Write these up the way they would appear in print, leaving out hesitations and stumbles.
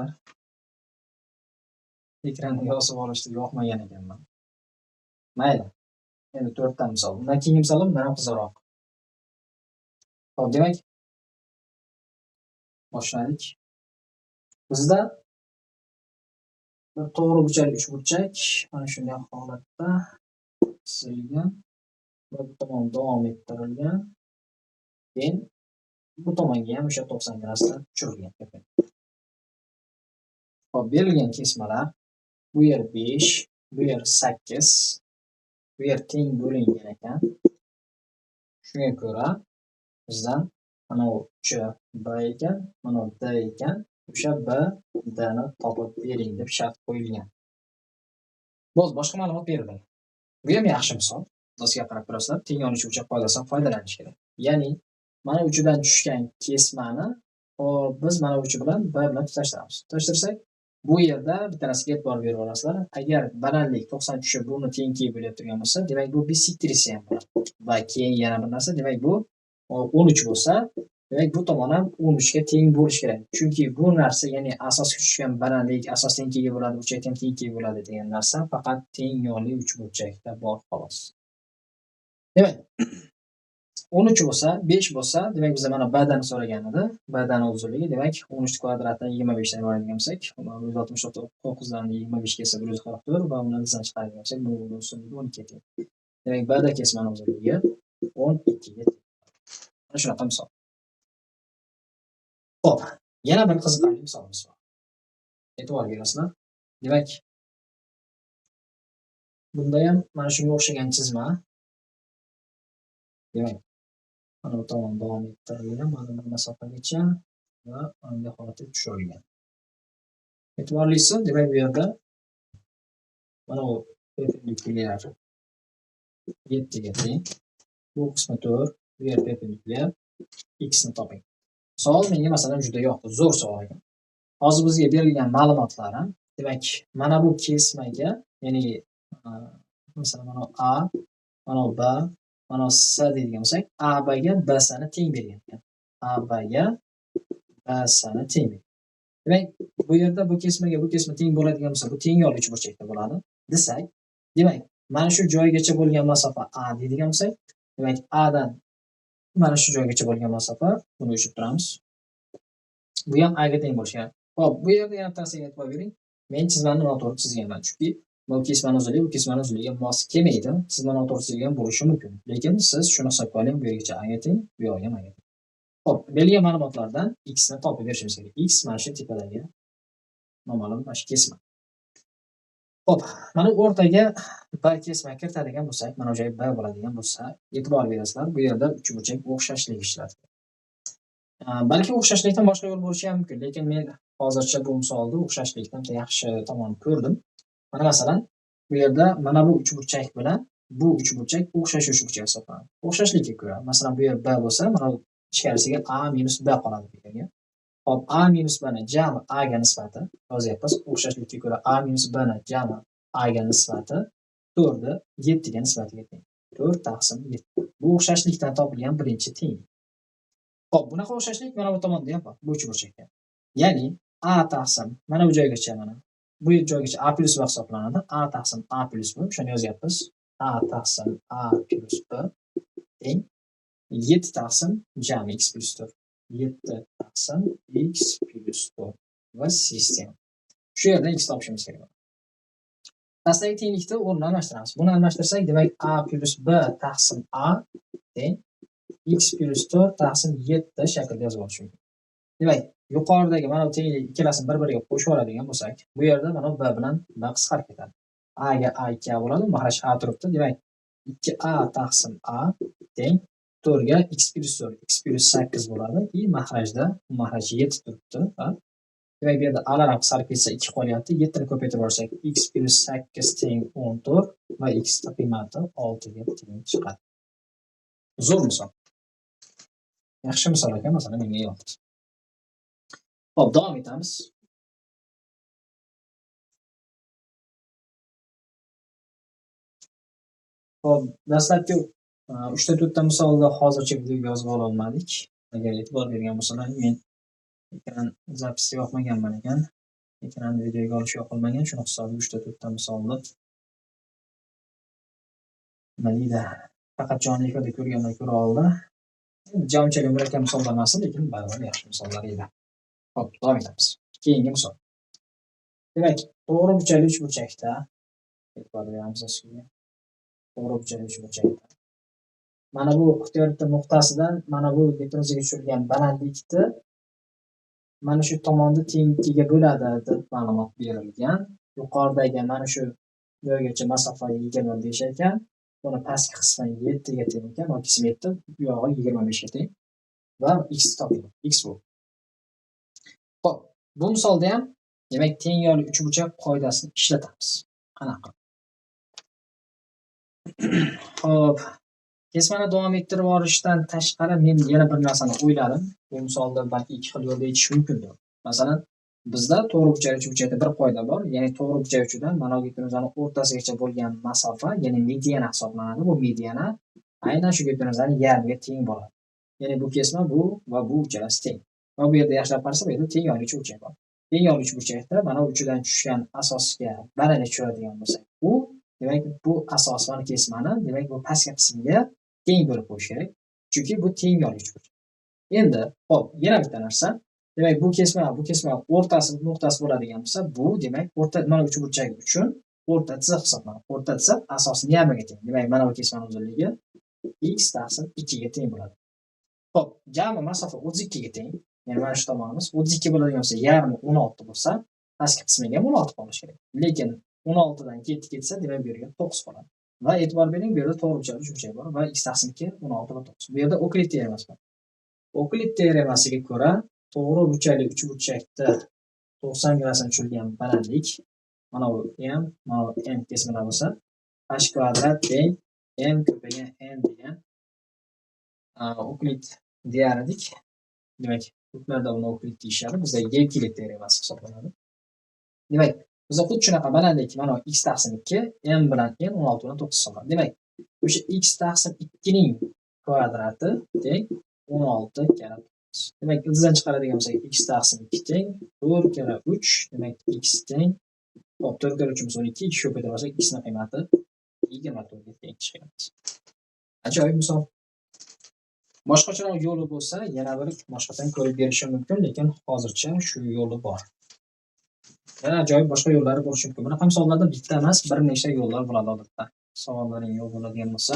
do'stlar. Ekranni yozib olishni yoqmagan ekanman. Mayli. Endi 4 ta misol. Undan keyingi misolim mana qizaloq. Xo'p, demak boshladik. Bizda bir to'g'ri burchak uchburchak mana shunday holatda chizilgan va bu tomon davom ettirilgan. Keyin bu tomonga ham o'sha 90 gradusda tushirilgan. Xo'p, berilgan kesmalar bu yer 5, bu yer 8, bu yer teng bo'lingan ekan. Shunga ko'ra bizdan mana o'sha B ekan, mana D ekan. O'sha B, Dni topib bering deb shart qo'yilgan. Boshqa ma'lumot beriladi. Bu ham yaxshi misol. Doskaga qarab turasizlar, teng yonuvchi burchak qoidasidan foydalanish kerak. Ya'ni mana uchidan tushgan kesmani biz mana uchi bilan B bilan tutashtiramiz. Tutashtirsak, bu yerda bitta narsaga e'tibor berib olasizlar. Agar balandlik 90 tushib buni tengki bo'lib turgan bo'lsa, demak bu bisektriya ham bo'ladi. Va keyin yana bir narsa, demak bu 13 bo'lsa, demak bu tomon ham 13 ga teng bo'lish kerak. Chunki bu narsa, ya'ni asosga tushgan balandlik asos tengkiga bo'ladi, burchak ham tengkiga bo'ladi degan narsa faqat teng yonli uchburchakda bor xolos. Demak, 13 bo'lsa, 5 bo'lsa, demak biz mana B'dan so'ragan edi. B'dan uzunligi, demak 13 kvadratdan 25 dan iborat bo'lsak, 169 dan 25 kelsa 144 va uni bizdan chiqargan bo'lsak, bu uzunligi 12 teng. Demak, B'da kesmani uzunligi 12 ga teng. Mana shunaqa misol. Xo'p, yana bir qiziqarli misolimiz bor. E'tibor berasizlar. Demak, bunda ham mana shunga o'xshagan chizma. Demak, mana bu tomon davom ettirilgan, mana bu masofagacha va bunday holatga tushirilgan. E'tiborlisi, demak bu yerda mana bu perpendikulyar 7 ga teng. Bu qismi 4, bu yer perpendikulyar x ni toping. Savol menga masalan juda yoqdi, zo'r savol ekan. Hozir bizga berilgan ma'lumotlar ham, demak, mana bu kesmaga, ya'ni masalan mana A, mana B, mana S deydigan bo'lsak, A B ga B S ni teng bergan ekan. A B ga B S ni teng bergan. Demak, bu yerda bu kesmaga bu kesma teng bo'ladigan bo'lsa, bu teng yonli uchburchakda bo'ladi desak, demak, mana shu joygacha bo'lgan masofa A deydigan bo'lsak, demak, A dan mana shu joygacha bo'lgan masofa, buni o'chirib turamiz. Bu ham A ga teng bo'lishi kerak. Xo'p, bu yerda yana narsaga e'tibor bering. Men chizmani noto'g'ri chizganman, chunki bu kesmani uzunligi bu kesmani uzunligiga mos kelmaydi. Chizma noto'g'ri chizilgan bo'lishi mumkin. Lekin siz shuni hisobga oling, bu yergacha A ga teng, bu yoqqa ham A ga teng. Xo'p, berilgan ma'lumotlardan x ni topib berishimiz kerak. X mana shu tepadagi noma'lum mana shu kesma. Xo'p, mana o'rtaga B kesma kiritadigan bo'lsak, mana bu joy B bo'ladigan bo'lsa, e'tibor berasizlar, bu yerda uchburchak o'xshashlik ishlatiladi. Balki o'xshashlikdan boshqa yo'l bo'lishi ham mumkin, lekin men hozircha bu misolda o'xshashlikdan yaxshi tomon ko'rdim. Mana masalan, bu yerda mana bu uchburchak bilan bu uchburchak o'xshash uchburchak hisoblanadi. O'xshashlikka ko'ra, masalan, bu yer B bo'lsa, mana bu ichkarisiga A minus B qoladi bu yerga. Hop, A minus B ni jami A ga nisbati yozyapmiz. O'xshashlikka ko'ra A minus B ni jami A ga nisbati 4 ni 7 ga nisbatiga teng. 4 taqsim 7. Bu o'xshashlikdan topilgan birinchi tenglik. Xo'p, bunaqa o'xshashlik mana bu tomonda ham bor, bu uchburchakda. Ya'ni A taqsim mana bu joygacha mana bu joygacha A plus B hisoblanadi. A taqsim A plus B, shuni yozyapmiz. A taqsim A plus B teng 7 taqsim jami x plus 4. 7 taqsim x plus 4 va sistem. Shu yerda x topishimiz kerak. Pastdagi tenglikni o'rnini almashtiramiz. Buni almashtirsak, demak A plus B taqsim A teng x plus 4 taqsim 7 shaklida yozib olish mumkin. Demak, yuqoridagi mana bu tenglik ikkalasini bir-biriga qo'shib oladigan bo'lsak, bu yerda mana B bilan B qisqarib ketadi. A ga A 2A bo'ladi, mahraj A turibdi. Demak, 2A taqsim A teng 4 ga x plus 4, x plus 8 bo'ladi. Mahrajda mahraj 7 turibdi. Demak, bu yerda A'lar ham qisqarib ketsa 2 qolyapti. 7 ni ko'paytirib olsak, x plus 8 teng 14 va x qiymati 6 ga teng chiqadi. Zo'r misol. Yaxshi misol ekan, masalan, menga yoqdi. Xo'p, davom etamiz. Xo'p, dastlabki 3 ta 4 ta misolda hozircha videoga yozib ola olmadik. Agar e'tibor bergan bo'lsalar, men ekran zapisi yoqmaganman ekan. Ekranni videoga olish yoqilmagan, shuni hisobiga 3 ta 4 ta misolni nima deydi, faqat jonli efirda ko'rganlar ko'ra oldi. Unchalik murakkab misollar emas, lekin baribir yaxshi misollar edi. Xo'p, davom etamiz. Keyingi misol. Demak, to'g'ri burchakli uchburchakda e'tibor beramiz sizga. To'g'ri burchakli uchburchakda mana bu ixtiyoriyat nuqtasidan mana bu betonga tushirilgan balandlikni mana shu tomonda teng ikkiga bo'ladi deb ma'lumot berilgan. Yuqoridagi mana shu joygacha masofa 25 ekan. Buni pastki qismi 7 ga teng ekan, yoki 7, bu yog'i 25 ga teng va x topildi. X bu. Xo'p, bu misolda ham demak teng yo'li uchburchak qoidasini ishlatamiz. Qanaqa? Xo'p, kesmani davom ettirib borishdan tashqari men yana bir narsani o'yladim. Bu misolda balki ikki xil yo'lda aytish mumkindir. Masalan, bizda to'g'ri burchak uchburchakda bir qoida bor. Ya'ni to'g'ri burchak uchidan mana bu gipnozani o'rtasigacha bo'lgan masofa, ya'ni mediana hisoblanadi. Bu mediana aynan shu gipnozani yarmiga teng bo'ladi. Ya'ni bu kesma bu va bu uchalasi teng. Va bu yerda yaxshilab qarasa, bu yerda teng yo'li uchburchak bor. Teng yo'li uchburchakda mana uchidan tushgan asosga balandlik tushiradigan bo'lsak, u demak bu asos va kesmani demak bu pastki qismiga teng bo'lib qo'yish kerak. Chunki bu teng yo'li uchburchak. Endi, hop, yana bitta narsa. Demak bu kesma o'rtasi nuqtasi bo'ladigan bo'lsa, bu demak o'rta mana uchburchak uchun o'rta chiziq hisoblanadi. O'rta chiziq asosini yarmiga teng. Demak mana bu kesmaning uzunligi x taqsim 2 ga teng bo'ladi. Hop, jami masofa 32 ga teng. Ya'ni mana shu tomonimiz 32 bo'ladigan bo'lsa, yarmi 16 bo'lsa, pastki qismiga ham 16 qolishi kerak. Lekin 16 dan ketsa, demak bu yerga 9 qoladi. Va e'tibor bering, bu yerda to'g'ri uchburchak bor va x taqsim 2 16 va 9. Bu yerda Oklid teoremasi bor. Oklid teoremasiga ko'ra, to'g'ri burchakli uchburchakda 90 gradusdan tushirgan balandlik mana bu m, mana bu n kesmada bo'lsa, h kvadrat teng m ko'paygan n degan Oklid deyar edik. Demak, ko'plarda buni Oklid deyishadi. Bizda Evklid teoremasi hisoblanadi. Demak, bizda xuddi shunaqa balandlik mana x taqsim 2 m bilan n 16 bilan 9 hisoblanadi. Demak, o'sha x taqsim 2 ning kvadrati teng 16 karra. Demak, ildizidan chiqaradigan bo'lsak, x taqsim 2 teng 4 karra 3, demak x teng. Hop, 4 karra 3 12, 2 ko'paytirib olsak, x ning qiymati 24 ga teng chiqadi. Ajoyib misol. Boshqacharoq yo'li bo'lsa, yana bir boshqadan ko'rib berishim mumkin, lekin hozircha shu yo'li bor. Yana ajoyib boshqa yo'llari bo'lishi mumkin. Bunaqa misollarda bitta emas, bir nechta yo'llar bo'ladi odatda. Savollaring yo'q bo'ladigan bo'lsa,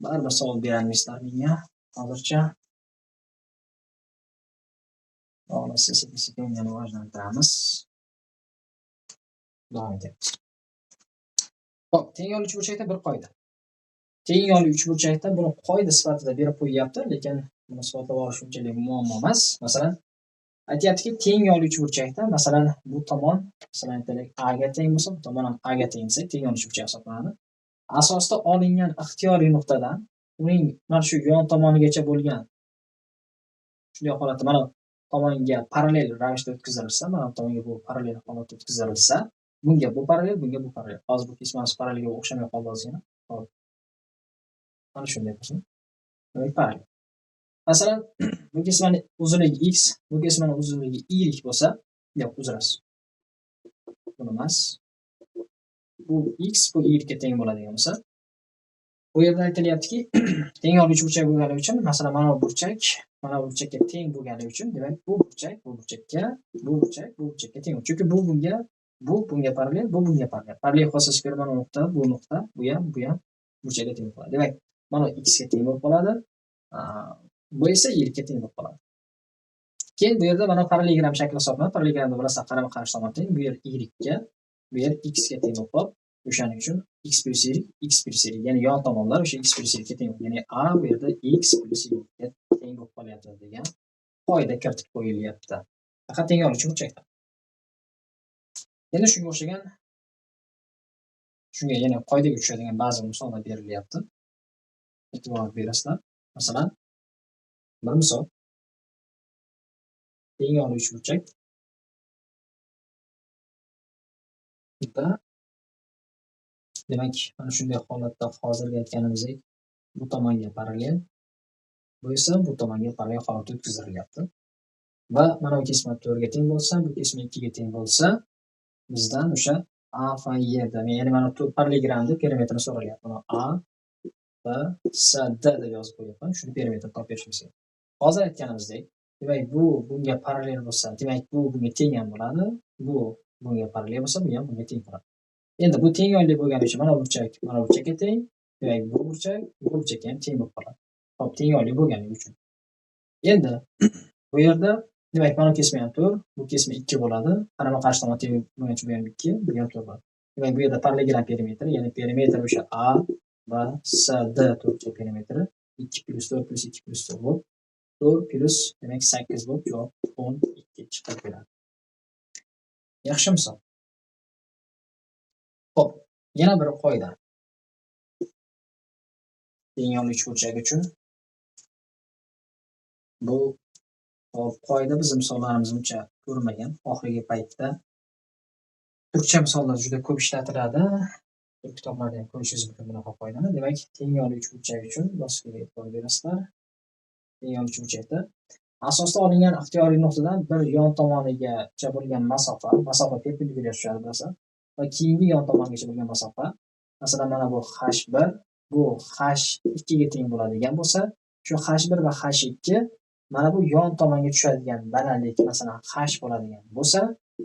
baribir savol beramiz menga. Hozircha sekin yana rivojlantiramiz. Davom etamiz. Hop, teng yo'li uchburchakda bir qoida. Teng yo'li uchburchakda buni qoida sifatida berib qo'yyapti, lekin buni isbotlab olish unchalik muammo emas. Masalan, aytyaptiki, teng yo'li uchburchakda, masalan, bu tomon, masalan, aytaylik, a ga teng bo'lsa, bu tomon ham a ga teng bo'lsa, teng yo'li uchburchak hisoblanadi. Asosda olingan ixtiyoriy nuqtadan uning mana shu yon tomonigacha bo'lgan shunday holatda mana tomonga parallel ravishda o'tkazilsa, mana bu tomonga bu parallel holatda o'tkazilsa, bunga bu parallel, bunga bu parallel. Hozir bu kesmamiz parallelga o'xshamay qoldi ozgina. Hop. Mana shunday bo'lsin. Demak, parallel. Masalan, bu kesmaning uzunligi x, bu kesmaning uzunligi y bo'lsa, yo'q, uzrasiz. Buni emas. Bu x, bu y ga teng bo'ladigan bo'lsa, bu yerda aytilyaptiki, teng yo'li uchburchak bo'lgani uchun, masalan, mana bu burchakka teng bo'lgani uchun, demak, bu burchakka teng. Chunki bu bunga parallel, bu bunga parallel. Parallel xosasiga ko'ra mana bu nuqta, bu ham burchakka teng bo'ladi. Demak, mana x ga teng bo'lib qoladi. Bu esa y ga teng bo'lib qoladi. Keyin bu yerda mana parallelogram shakli hisoblanadi. Parallelogramda bilasizlar, qarama-qarshi tomon teng. Bu yer y ga, bu yer x ga teng bo'lib qolib, o'shaning uchun x plus y, ya'ni yon tomonlar o'sha x plus y ga teng. Ya'ni a bu yerda x plus y ga teng bo'lib qolyapti degan qoida kiritib qo'yilyapti. Faqat teng yo'li uchburchakda. Endi shunga o'xshagan yana qoidaga tushadigan ba'zi misollar berilyapti. E'tibor berasizlar. Masalan, bir misol. Teng yo'li uchburchak. Demak, mana shunday holatda hozirgi aytganimizdek, bu tomonga parallel, bu esa bu tomonga parallel holatda o'tkazilyapti. va mana bu kesma 4 ga teng bo'lsa, bu kesma 2 ga teng bo'lsa, bizdan o'sha A va Y da, ya'ni mana parallelogramda perimetrini so'ralyapti. Mana A, B, C, D deb yozib qo'yapman. Shuni perimetrini topib berishimiz kerak. Hozir aytganimizdek, demak bu bunga parallel bo'lsa, demak bu bunga teng ham bo'ladi. Bu bunga parallel bo'lsa, bu ham bunga teng bo'ladi. Endi bu tengyorlik bo'lgani uchun mana bu burchakka teng, demak bu burchakka ham teng bo'lib qoladi. Xo'p, tengyorlik bo'lgani uchun. Endi bu yerda demak mana kesma ham 4, bu kesma 2 bo'ladi. Qarama-qarshi tomon teng bo'lgani uchun bu ham 2, bu ham 4 bo'ladi. Demak bu yerda parallelogram perimetri, ya'ni perimetr o'sha A va C, D to'rtcha perimetri 2 + 4 + 2 + 4 bo'lib 4 plus demak 8 bo'lib javob 12 chiqib keladi. Yaxshi misol. Xo'p, yana bir qoida. Tengyorli uchburchak uchun bu qoida biz misollarimiz uncha ko'rmagan. Oxirgi paytda turkcha misollar juda ko'p ishlatiladi. Turk kitoblarida ham ko'rishingiz mumkin bunaqa qoidani. Demak, tengyorli uchburchak uchun boshqaga e'tibor berasizlar. Tengyorli uchburchakda asosda olingan ixtiyoriy nuqtadan bir yon tomonigacha bo'lgan masofa perpendikulya tushadi bilasan. Va keyingi yon tomongacha bo'lgan masofa, masalan mana bu h1, bu h2 ga teng bo'ladigan bo'lsa, shu h1 va h2 mana bu yon tomonga tushadigan balandlik, masalan h bo'ladigan bo'lsa,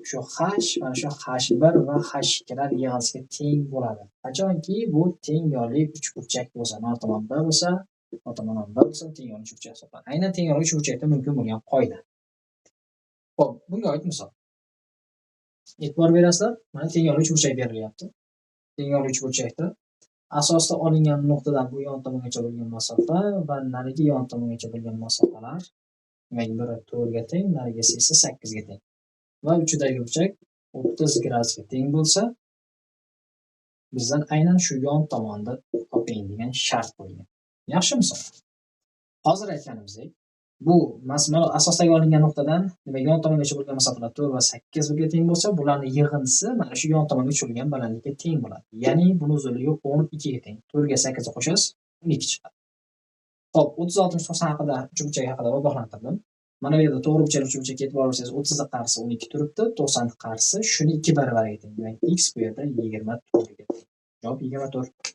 shu h mana shu h1 va h2 lar yig'indisiga teng bo'ladi. Qachonki bu tengyorli uchburchak bo'lsa, nol tomon b bo'lsa, nol tomon b bo'lsa, tengyorli uchburchak hisoblanadi. Aynan tengyorli uchburchakda mumkin bo'lgan qoida. Xo'p, bunga oid misol. E'tibor berasizlar, mana tengyorli uchburchak berilyapti. Tengyorli uchburchakda asosda olingan nuqtadan bu yon tomongacha bo'lgan masofa va narigi yon tomongacha bo'lgan masofalar, demak biri 4 ga teng, narigisi esa 8 ga teng. Va uchidagi burchak 30 gradusga teng bo'lsa, bizdan aynan shu yon tomonda toping degan shart qo'yilgan. Yaxshi misol. Hozir aytganimizdek, bu mana asosdagi olingan nuqtadan demak yon tomongacha bo'lgan masofalar 4 va 8 ga teng bo'lsa, bularning yig'indisi mana shu yon tomonga tushirilgan balandlikka teng bo'ladi. Ya'ni buni uzunligi 12 ga teng. 4 ga 8 ni qo'shasiz, 12 chiqadi. Xo'p, 36-90 haqida, uchburchak haqida ogohlantirdim. Mana bu yerda to'g'ri burchakli uchburchakka e'tibor bersangiz, 30 ni qarshisi 12 turibdi, 90 ni qarshisi shuni 2 baravariga teng. Demak, x bu yerda 24 ga teng. Javob 24.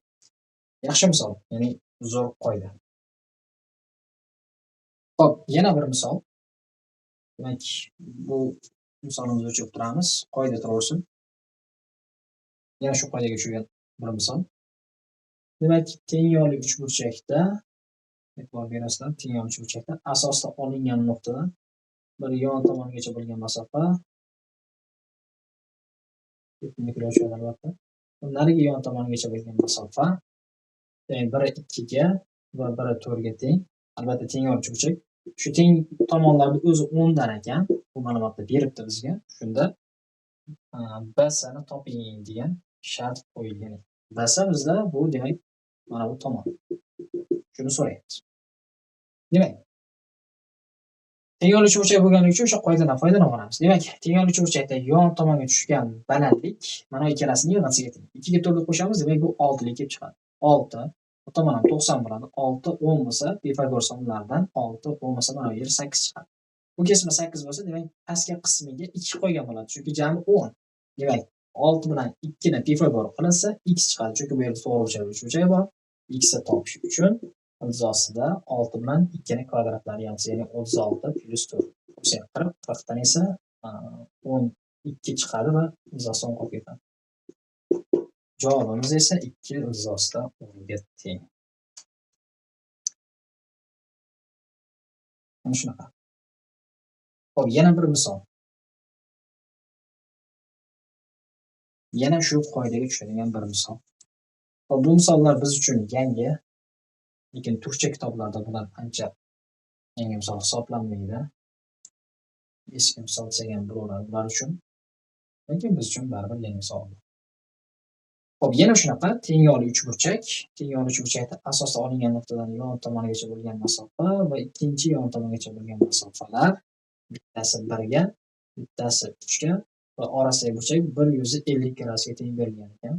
Yaxshi misol, ya'ni zo'r qoida. Xo'p, yana bir misol. Demak, bu misolimizni o'chirib turamiz. Qoida turaversin. Yana shu qoidaga tushgan bir misol. Demak, tengyorli uchburchakda e'tibor berasizlar, tengyorli uchburchakda asosda olingan nuqtadan bir yon tomongacha bo'lgan masofa perpendikulya tushadi albatta. Narigi yon tomongacha bo'lgan masofa, demak biri 2 ga va biri 4 ga teng. Albatta tengyorli uchburchak. Shu teng tomonlarning o'zi 10 dan ekan. Bu ma'lumotni beribdi bizga. Shunda BS ni toping degan shart qo'yilgan. BS bizda bu demak mana bu tomon. Shuni so'rayapti. Demak, tengyorli uchburchak bo'lgani uchun o'sha qoidadan foydalanamiz. Demak, tengyorli uchburchakda yon tomonga tushgan balandlik mana ikkalasining yig'indisiga teng. 2 ga 4 qo'shamiz, demak bu 6 lik kelib chiqadi. 6, bu tomon ham 90 bo'ladi. 6 10 bo'lsa, Pifagor sonlaridan 6 10 bo'lsa mana bu yer 8 chiqadi. Bu kesma 8 bo'lsa, demak pastki qismiga 2 qo'ygan bo'ladi. Chunki jami 10. Demak, 6 bilan 2 ni Pifagor qilinsa x chiqadi. Chunki bu yerda to'g'ri burchakli uchburchak bor. X ni topish uchun ilzosida 6 bilan 2 ni kvadratlari yig'indisi, ya'ni 36 plus 4. 40, 40 dan esa 12 chiqadi va ilzosi 10 qolib ketadi. Javobimiz esa 2 ilzosida 10 ga teng. Mana shunaqa. Xo'p, yana bir misol. Yana shu qoidaga tushadigan bir misol. Xo'p, bu misollar biz uchun yangi, lekin turkcha kitoblarda bular ancha yangi misol hisoblanmaydi. Eski misol desak ham bo'laveradi ular uchun. Lekin biz uchun baribir yangi misol. Xo'p, yana shunaqa tengyorli uchburchak. Tengyorli uchburchakda asosda olingan nuqtadan yon tomonigacha bo'lgan masofa va ikkinchi yon tomongacha bo'lgan masofalar bittasi 1 ga, bittasi 3 ga va orasidagi burchak 150 gradusga teng berilgan ekan.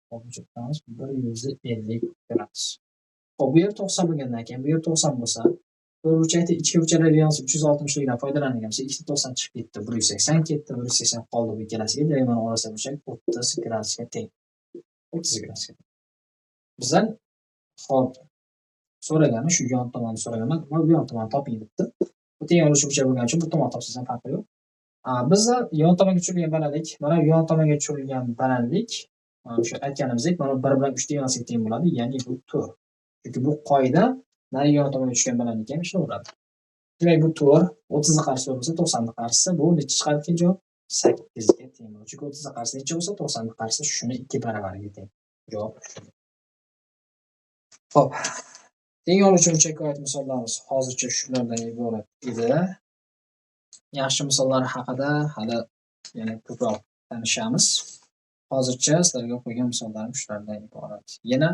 Xo'p, 150 gradus. Xo'p, bu yer 90 bo'lgandan keyin bu yer 90 bo'lsa, to'rtburchakda ichki burchaklarga yonsa 360 likdan foydalangan bo'lsa, ikkita 90 chiqib ketdi, 180 ketdi, 180 qoldi bu ikkalasiga. Demak, mana orasi burchak 30 gradusga teng. 30 gradusga. Bizdan hop so'ragani shu yon tomonni so'raganman. Bu yon tomonni toping debdi. Bu teng oluvchi burchak bo'lgani uchun bu tomon topsangiz ham farqi yo'q. Bizda yon tomonga tushirilgan balandlik, mana yon tomonga tushirilgan balandlik, mana shu aytganimizdek, mana 1 bilan 3 degansiga teng bo'ladi, ya'ni bu 4. Chunki bu qoida mana yon tomonga tushgan balandlik ham ishlaveradi. Demak, bu 4, 30 ni qarshisi bo'lsa 90 ni qarshisi bu necha chiqadi ekan javob? 8 ga teng bo'ladi. Chunki 30 ni qarshisi necha bo'lsa, 90 ni qarshisi shuni 2 baravariga teng. Javob. Xo'p. Teng oluvchi burchakka oid misollarimiz hozircha shulardan iborat edi. Yaxshi misollar haqida hali yana ko'proq tanishamiz. Hozircha sizlarga qo'ygan misollarim shulardan iborat. Yana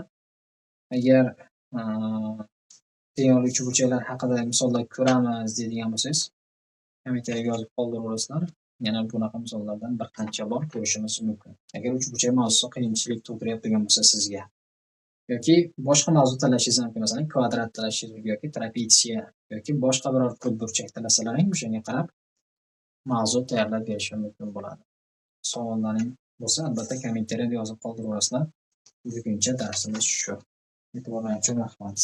agar teng oluvchi burchaklar haqida misollar ko'ramiz deydigan bo'lsangiz, kommentariyga yozib qoldirasizlar. Yana bunaqa misollardan bir qancha bor ko'rishimiz mumkin. Agar uch burchak mavzusi qiyinchilik tug'dirayotgan bo'lsa sizga yoki boshqa mavzu talashingiz mumkin, masalan, kvadrat talashingiz yoki trapetsiya yoki boshqa biror pul burchak talasalaring, o'shanga qarab mavzu tayyorlab berishim mumkin bo'ladi. Savollaring bo'lsa, albatta kommentariyada yozib qoldirasizlar. Buguncha darsimiz shu. E'tiborlaringiz uchun rahmat.